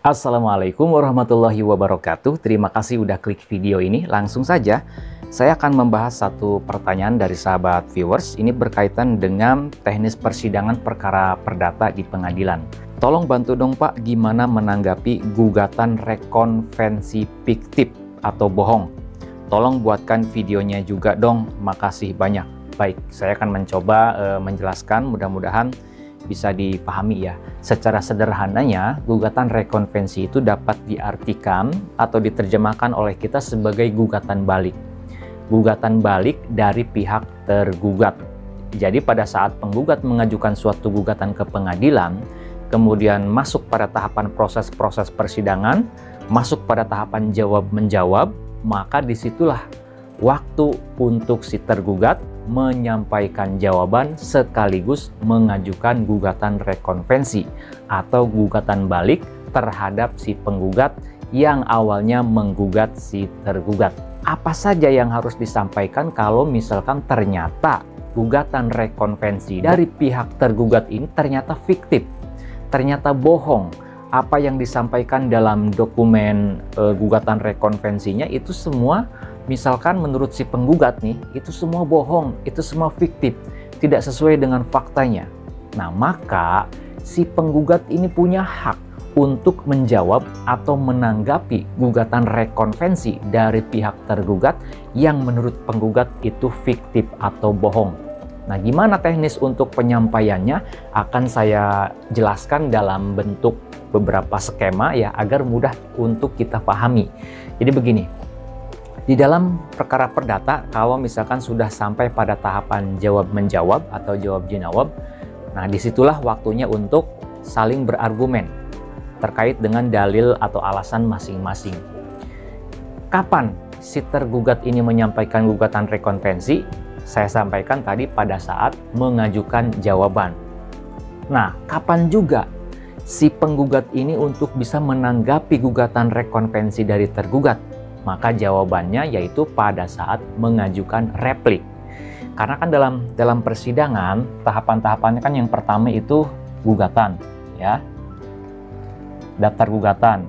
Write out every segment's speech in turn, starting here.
Assalamualaikum warahmatullahi wabarakatuh. Terima kasih udah klik video ini. Langsung saja, saya akan membahas satu pertanyaan dari sahabat viewers. Ini berkaitan dengan teknis persidangan perkara perdata di pengadilan. Tolong bantu dong Pak, gimana menanggapi gugatan rekonvensi fiktif atau bohong? Tolong buatkan videonya juga dong, makasih banyak. Baik, saya akan mencoba menjelaskan, mudah-mudahan bisa dipahami ya. Secara sederhananya, gugatan rekonvensi itu dapat diartikan atau diterjemahkan oleh kita sebagai gugatan balik. Gugatan balik dari pihak tergugat. Jadi pada saat penggugat mengajukan suatu gugatan ke pengadilan, kemudian masuk pada tahapan proses-proses persidangan, masuk pada tahapan jawab-menjawab, maka disitulah waktu untuk si tergugat menyampaikan jawaban sekaligus mengajukan gugatan rekonvensi atau gugatan balik terhadap si penggugat yang awalnya menggugat si tergugat. Apa saja yang harus disampaikan kalau misalkan ternyata gugatan rekonvensi dari pihak tergugat ini ternyata fiktif, ternyata bohong? Apa yang disampaikan dalam dokumen gugatan rekonvensinya itu semua misalkan menurut si penggugat nih, itu semua bohong, itu semua fiktif, tidak sesuai dengan faktanya. Nah, maka si penggugat ini punya hak untuk menjawab atau menanggapi gugatan rekonvensi dari pihak tergugat yang menurut penggugat itu fiktif atau bohong. Nah, gimana teknis untuk penyampaiannya akan saya jelaskan dalam bentuk beberapa skema ya, agar mudah untuk kita pahami. Jadi begini, di dalam perkara perdata, kalau misalkan sudah sampai pada tahapan jawab-menjawab atau jawab-jawab, nah disitulah waktunya untuk saling berargumen terkait dengan dalil atau alasan masing-masing. Kapan si tergugat ini menyampaikan gugatan rekonvensi? Saya sampaikan tadi pada saat mengajukan jawaban. Nah, kapan juga si penggugat ini untuk bisa menanggapi gugatan rekonvensi dari tergugat? Maka jawabannya yaitu pada saat mengajukan replik. Karena kan dalam persidangan tahapan-tahapannya kan yang pertama itu gugatan ya. Daftar gugatan.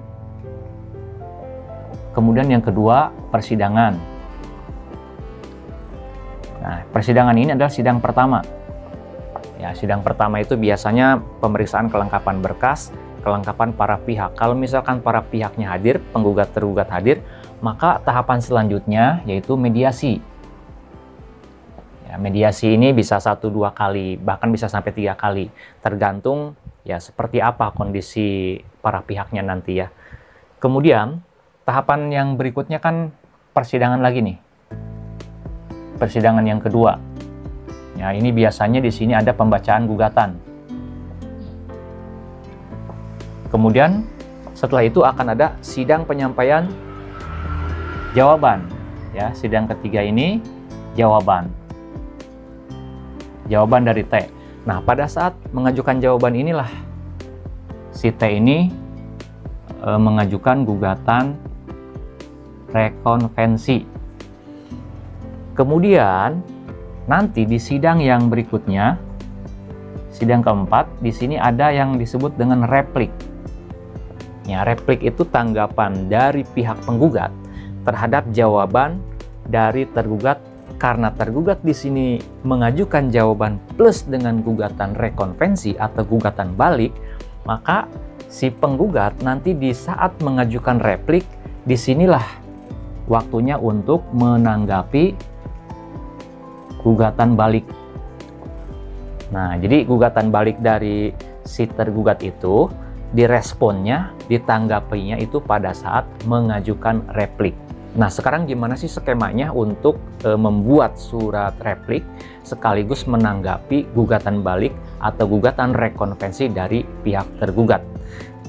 Kemudian yang kedua persidangan. Nah, persidangan ini adalah sidang pertama. Ya, sidang pertama itu biasanya pemeriksaan kelengkapan berkas, kelengkapan para pihak. Kalau misalkan para pihaknya hadir, penggugat tergugat hadir, maka tahapan selanjutnya yaitu mediasi. Ya, mediasi ini bisa 1-2 kali, bahkan bisa sampai 3 kali, tergantung ya seperti apa kondisi para pihaknya nanti ya. Kemudian tahapan yang berikutnya kan persidangan lagi nih. Persidangan yang kedua. Ya, ini biasanya di sini ada pembacaan gugatan. Kemudian setelah itu akan ada sidang penyampaian jawaban. Ya, sidang ketiga ini jawaban. Jawaban dari T. Nah, pada saat mengajukan jawaban inilah si T ini mengajukan gugatan rekonvensi. Kemudian nanti di sidang yang berikutnya, sidang keempat, di sini ada yang disebut dengan replik. Ya, replik itu tanggapan dari pihak penggugat terhadap jawaban dari tergugat. Karena tergugat di sini mengajukan jawaban plus dengan gugatan rekonvensi atau gugatan balik, maka si penggugat nanti di saat mengajukan replik, disinilah waktunya untuk menanggapi gugatan balik. Nah, jadi gugatan balik dari si tergugat itu diresponnya, ditanggapinya itu pada saat mengajukan replik. Nah, sekarang gimana sih skemanya untuk membuat surat replik sekaligus menanggapi gugatan balik atau gugatan rekonvensi dari pihak tergugat?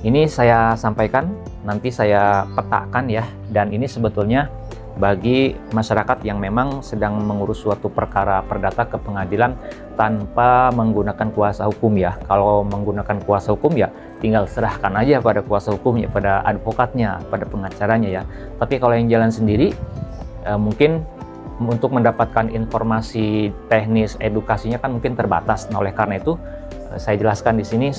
Ini saya sampaikan, nanti saya petakan ya, dan ini sebetulnya bagi masyarakat yang memang sedang mengurus suatu perkara perdata ke pengadilan tanpa menggunakan kuasa hukum ya. Kalau menggunakan kuasa hukum ya tinggal serahkan aja pada kuasa hukumnya, pada advokatnya, pada pengacaranya ya. Tapi kalau yang jalan sendiri, mungkin untuk mendapatkan informasi teknis edukasinya kan mungkin terbatas. Nah, oleh karena itu saya jelaskan di sini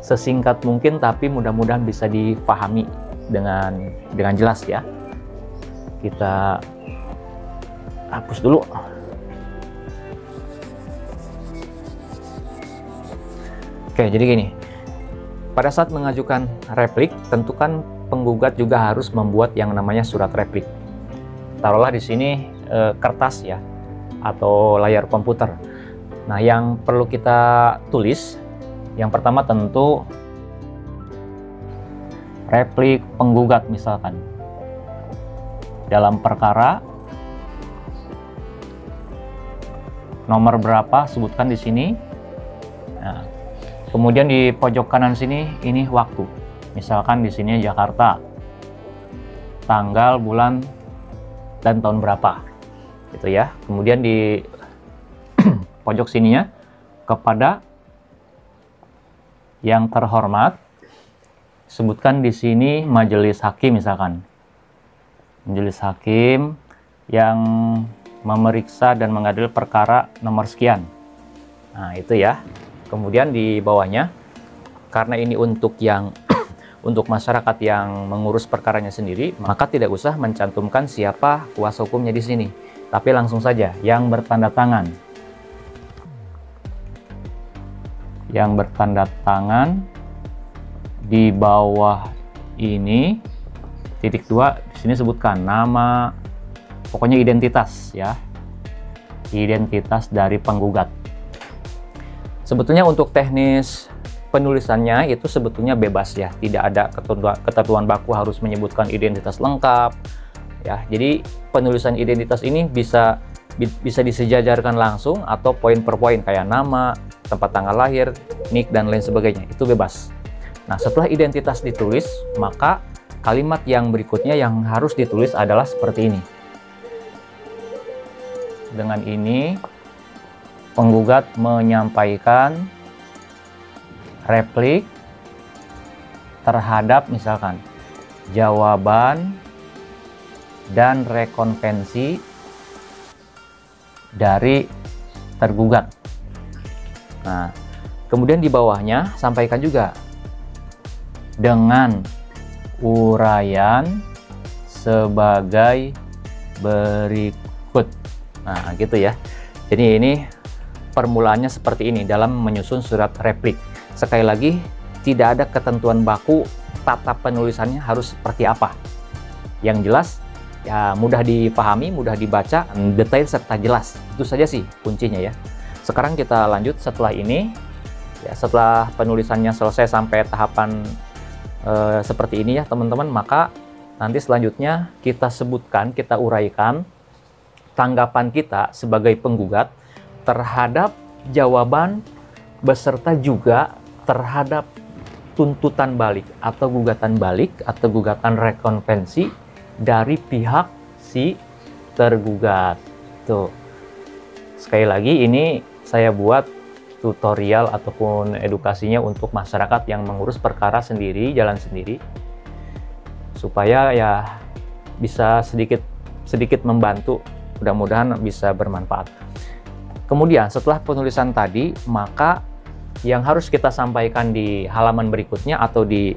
sesingkat mungkin, tapi mudah-mudahan bisa dipahami dengan jelas ya. Kita hapus dulu. Oke, jadi gini. Pada saat mengajukan replik, tentu kan penggugat juga harus membuat yang namanya surat replik. Taruhlah di sini kertas ya, atau layar komputer. Nah, yang perlu kita tulis, yang pertama tentu replik penggugat, misalkan dalam perkara nomor berapa, sebutkan di sini. Nah, kemudian di pojok kanan sini ini waktu, misalkan di sini Jakarta, tanggal, bulan, dan tahun berapa, gitu ya. Kemudian di pojok sininya, kepada yang terhormat, sebutkan di sini majelis hakim, misalkan majelis hakim yang memeriksa dan mengadil perkara nomor sekian. Nah, itu ya. Kemudian di bawahnya, karena ini untuk yang untuk masyarakat yang mengurus perkaranya sendiri, maka tidak usah mencantumkan siapa kuasa hukumnya di sini, tapi langsung saja yang bertanda tangan. Yang bertanda tangan di bawah ini, titik 2, di sini sebutkan nama, pokoknya identitas ya, identitas dari penggugat. Sebetulnya untuk teknis penulisannya itu sebetulnya bebas ya, tidak ada ketentuan baku harus menyebutkan identitas lengkap ya. Jadi penulisan identitas ini bisa disejajarkan langsung atau poin per poin, kayak nama, tempat tanggal lahir, nik, dan lain sebagainya, itu bebas. Nah, setelah identitas ditulis, maka kalimat yang berikutnya yang harus ditulis adalah seperti ini. Dengan ini, penggugat menyampaikan replik terhadap misalkan jawaban dan rekonvensi dari tergugat. Nah, kemudian di bawahnya sampaikan juga dengan uraian sebagai berikut. Nah, gitu ya. Jadi ini permulaannya seperti ini dalam menyusun surat replik. Sekali lagi, tidak ada ketentuan baku tata penulisannya harus seperti apa. Yang jelas, ya mudah dipahami, mudah dibaca, detail serta jelas. Itu saja sih kuncinya ya. Sekarang kita lanjut setelah ini. Ya, setelah penulisannya selesai sampai tahapan seperti ini ya teman-teman, maka nanti selanjutnya kita sebutkan, kita uraikan tanggapan kita sebagai penggugat terhadap jawaban beserta juga terhadap tuntutan balik atau gugatan rekonvensi dari pihak si tergugat. Tuh. Sekali lagi ini saya buat tutorial ataupun edukasinya untuk masyarakat yang mengurus perkara sendiri, jalan sendiri, supaya ya bisa sedikit membantu, mudah-mudahan bisa bermanfaat. Kemudian setelah penulisan tadi, maka yang harus kita sampaikan di halaman berikutnya atau di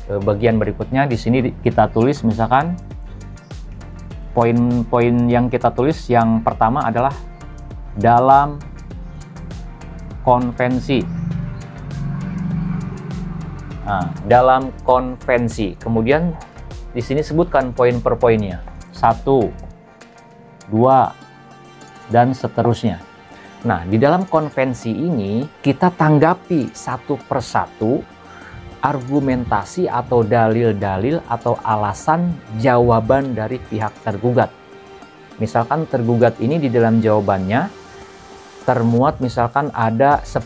bagian berikutnya, di sini kita tulis misalkan poin-poin yang kita tulis. Yang pertama adalah dalam konvensi. Nah, dalam konvensi. Kemudian di sini sebutkan poin per poinnya. 1, 2, dan seterusnya. Nah, di dalam konvensi ini kita tanggapi satu persatu argumentasi atau dalil-dalil atau alasan jawaban dari pihak tergugat. Misalkan tergugat ini di dalam jawabannya termuat misalkan ada 10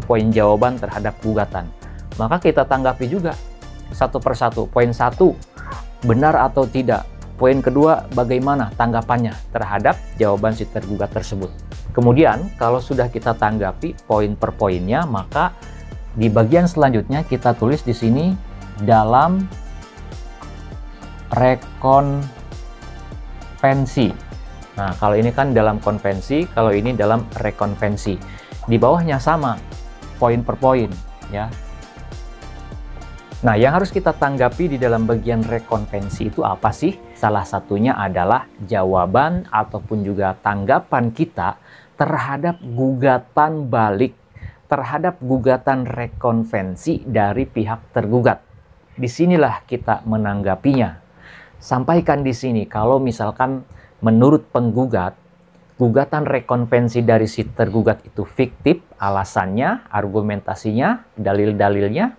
poin jawaban terhadap gugatan. Maka kita tanggapi juga satu persatu. Poin 1, benar atau tidak. Poin kedua, bagaimana tanggapannya terhadap jawaban si tergugat tersebut. Kemudian kalau sudah kita tanggapi poin per poinnya, maka di bagian selanjutnya kita tulis di sini dalam rekonvensi. Nah, kalau ini kan dalam konvensi, kalau ini dalam rekonvensi. Di bawahnya sama, poin per poin ya. Nah, yang harus kita tanggapi di dalam bagian rekonvensi itu apa sih? Salah satunya adalah jawaban ataupun juga tanggapan kita terhadap gugatan balik, terhadap gugatan rekonvensi dari pihak tergugat. Disinilah kita menanggapinya. Sampaikan di sini kalau misalkan menurut penggugat, gugatan rekonvensi dari si tergugat itu fiktif, alasannya, argumentasinya, dalil-dalilnya,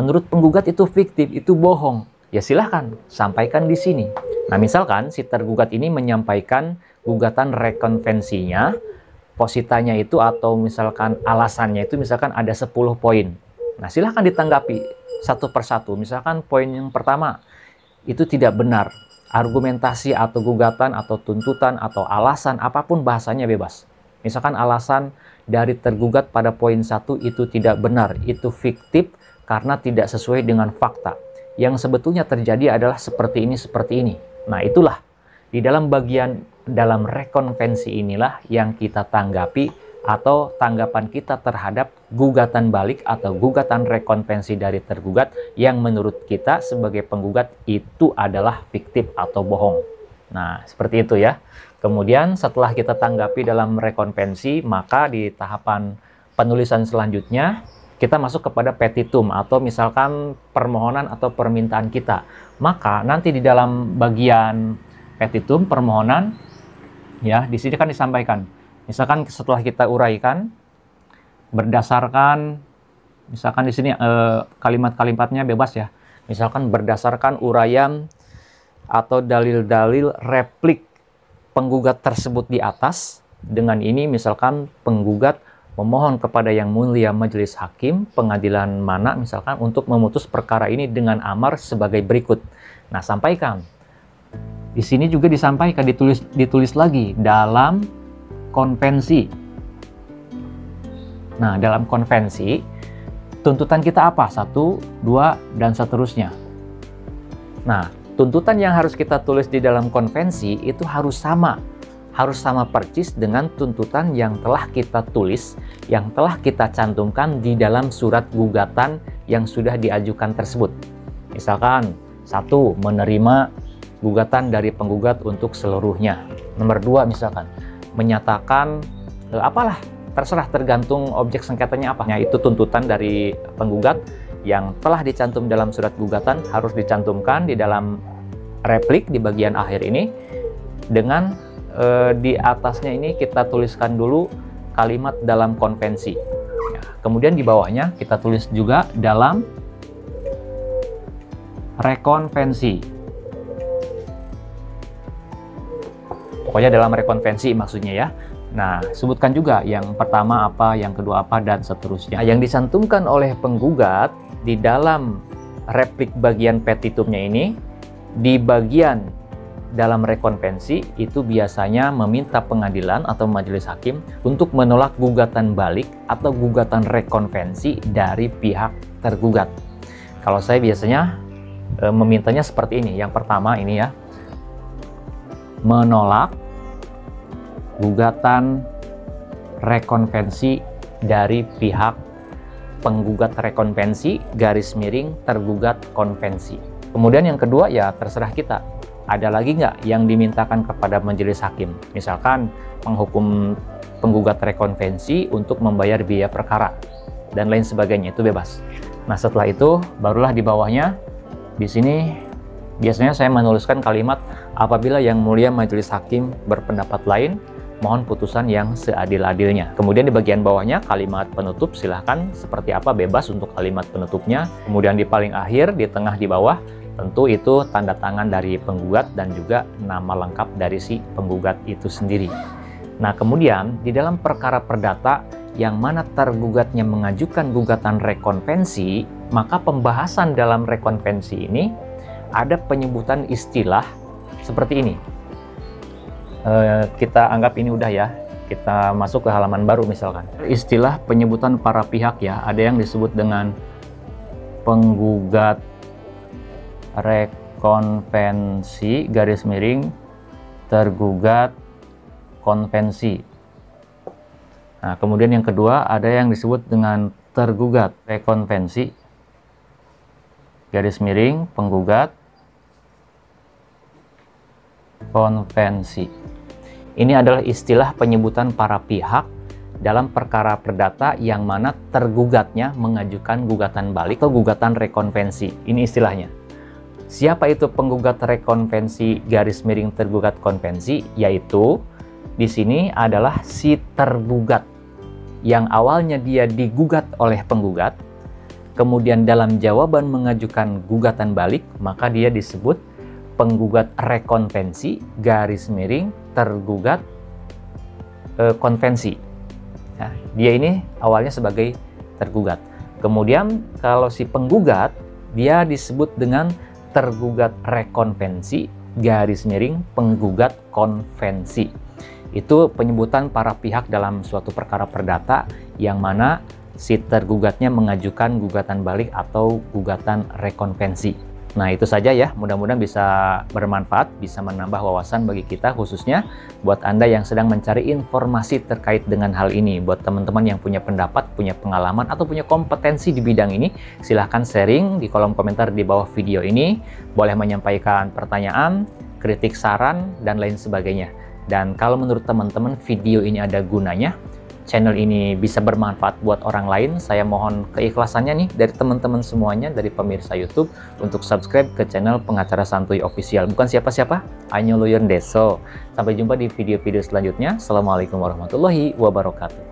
menurut penggugat itu fiktif, itu bohong. Ya silahkan, sampaikan di sini. Nah misalkan si tergugat ini menyampaikan gugatan rekonvensinya, positanya itu atau misalkan alasannya itu misalkan ada 10 poin. Nah silahkan ditanggapi satu persatu. Misalkan poin yang pertama, itu tidak benar. Argumentasi atau gugatan atau tuntutan atau alasan apapun bahasanya bebas. Misalkan alasan dari tergugat pada poin 1 itu tidak benar, itu fiktif, karena tidak sesuai dengan fakta. Yang sebetulnya terjadi adalah seperti ini, seperti ini. Nah itulah, di dalam bagian dalam rekonvensi inilah yang kita tanggapi atau tanggapan kita terhadap gugatan balik atau gugatan rekonvensi dari tergugat yang menurut kita sebagai penggugat itu adalah fiktif atau bohong. Nah seperti itu ya. Kemudian setelah kita tanggapi dalam rekonvensi, maka di tahapan penulisan selanjutnya kita masuk kepada petitum atau misalkan permohonan atau permintaan kita. Maka nanti di dalam bagian petitum permohonan ya di sini kan disampaikan. Misalkan setelah kita uraikan berdasarkan misalkan di sini kalimat-kalimatnya bebas ya. Misalkan berdasarkan uraian atau dalil-dalil replik penggugat tersebut di atas, dengan ini misalkan penggugat memohon kepada Yang Mulia Majelis Hakim Pengadilan mana misalkan untuk memutus perkara ini dengan amar sebagai berikut. Nah, sampaikan. Di sini juga disampaikan, ditulis lagi dalam konvensi. Nah, dalam konvensi tuntutan kita apa? 1, 2, dan seterusnya. Nah, tuntutan yang harus kita tulis di dalam konvensi itu harus sama persis dengan tuntutan yang telah kita tulis, yang telah kita cantumkan di dalam surat gugatan yang sudah diajukan tersebut. Misalkan, 1, menerima gugatan dari penggugat untuk seluruhnya. Nomor 2, misalkan, menyatakan apalah, terserah tergantung objek sengketanya apa. Nah, itu tuntutan dari penggugat yang telah dicantum dalam surat gugatan harus dicantumkan di dalam replik di bagian akhir ini dengan di atasnya ini kita tuliskan dulu kalimat dalam konvensi. Ya, kemudian di bawahnya kita tulis juga dalam rekonvensi. Pokoknya dalam rekonvensi maksudnya ya. Nah, sebutkan juga yang pertama apa, yang kedua apa, dan seterusnya. Nah, yang dicantumkan oleh penggugat di dalam replik bagian petitumnya ini, di bagian dalam rekonvensi itu biasanya meminta pengadilan atau majelis hakim untuk menolak gugatan balik atau gugatan rekonvensi dari pihak tergugat. Kalau saya biasanya memintanya seperti ini. Yang pertama ini ya, menolak gugatan rekonvensi dari pihak penggugat rekonvensi garis miring tergugat konvensi. Kemudian yang kedua ya terserah kita. Ada lagi nggak yang dimintakan kepada majelis hakim? Misalkan menghukum penggugat rekonvensi untuk membayar biaya perkara dan lain sebagainya, itu bebas. Nah setelah itu barulah di bawahnya di sini biasanya saya menuliskan kalimat apabila Yang Mulia Majelis Hakim berpendapat lain, mohon putusan yang seadil-adilnya. Kemudian di bagian bawahnya kalimat penutup, silahkan seperti apa bebas untuk kalimat penutupnya. Kemudian di paling akhir di tengah di bawah tentu itu tanda tangan dari penggugat dan juga nama lengkap dari si penggugat itu sendiri. Nah kemudian di dalam perkara perdata yang mana tergugatnya mengajukan gugatan rekonvensi, maka pembahasan dalam rekonvensi ini ada penyebutan istilah seperti ini. Kita anggap ini udah ya, kita masuk ke halaman baru misalkan. Istilah penyebutan para pihak ya, ada yang disebut dengan penggugat rekonvensi garis miring tergugat konvensi. Nah, kemudian yang kedua ada yang disebut dengan tergugat rekonvensi garis miring penggugat konvensi. Ini adalah istilah penyebutan para pihak dalam perkara perdata yang mana tergugatnya mengajukan gugatan balik atau gugatan rekonvensi. Ini istilahnya. Siapa itu penggugat rekonvensi garis miring tergugat konvensi? Yaitu di sini adalah si tergugat yang awalnya dia digugat oleh penggugat, kemudian dalam jawaban mengajukan gugatan balik, maka dia disebut penggugat rekonvensi garis miring tergugat konvensi. Nah, dia ini awalnya sebagai tergugat. Kemudian kalau si penggugat, dia disebut dengan tergugat rekonvensi garis miring penggugat konvensi. Itu penyebutan para pihak dalam suatu perkara perdata yang mana si tergugatnya mengajukan gugatan balik atau gugatan rekonvensi. Nah, itu saja ya, mudah-mudahan bisa bermanfaat, bisa menambah wawasan bagi kita, khususnya buat Anda yang sedang mencari informasi terkait dengan hal ini. Buat teman-teman yang punya pendapat, punya pengalaman, atau punya kompetensi di bidang ini, silahkan sharing di kolom komentar di bawah video ini. Boleh menyampaikan pertanyaan, kritik, saran, dan lain sebagainya. Dan kalau menurut teman-teman video ini ada gunanya, channel ini bisa bermanfaat buat orang lain, saya mohon keikhlasannya nih dari teman-teman semuanya, dari pemirsa YouTube, untuk subscribe ke channel Pengacara Santuy Official. Bukan siapa-siapa, Anyo Lawyer Deso. Sampai jumpa di video-video selanjutnya. Assalamualaikum warahmatullahi wabarakatuh.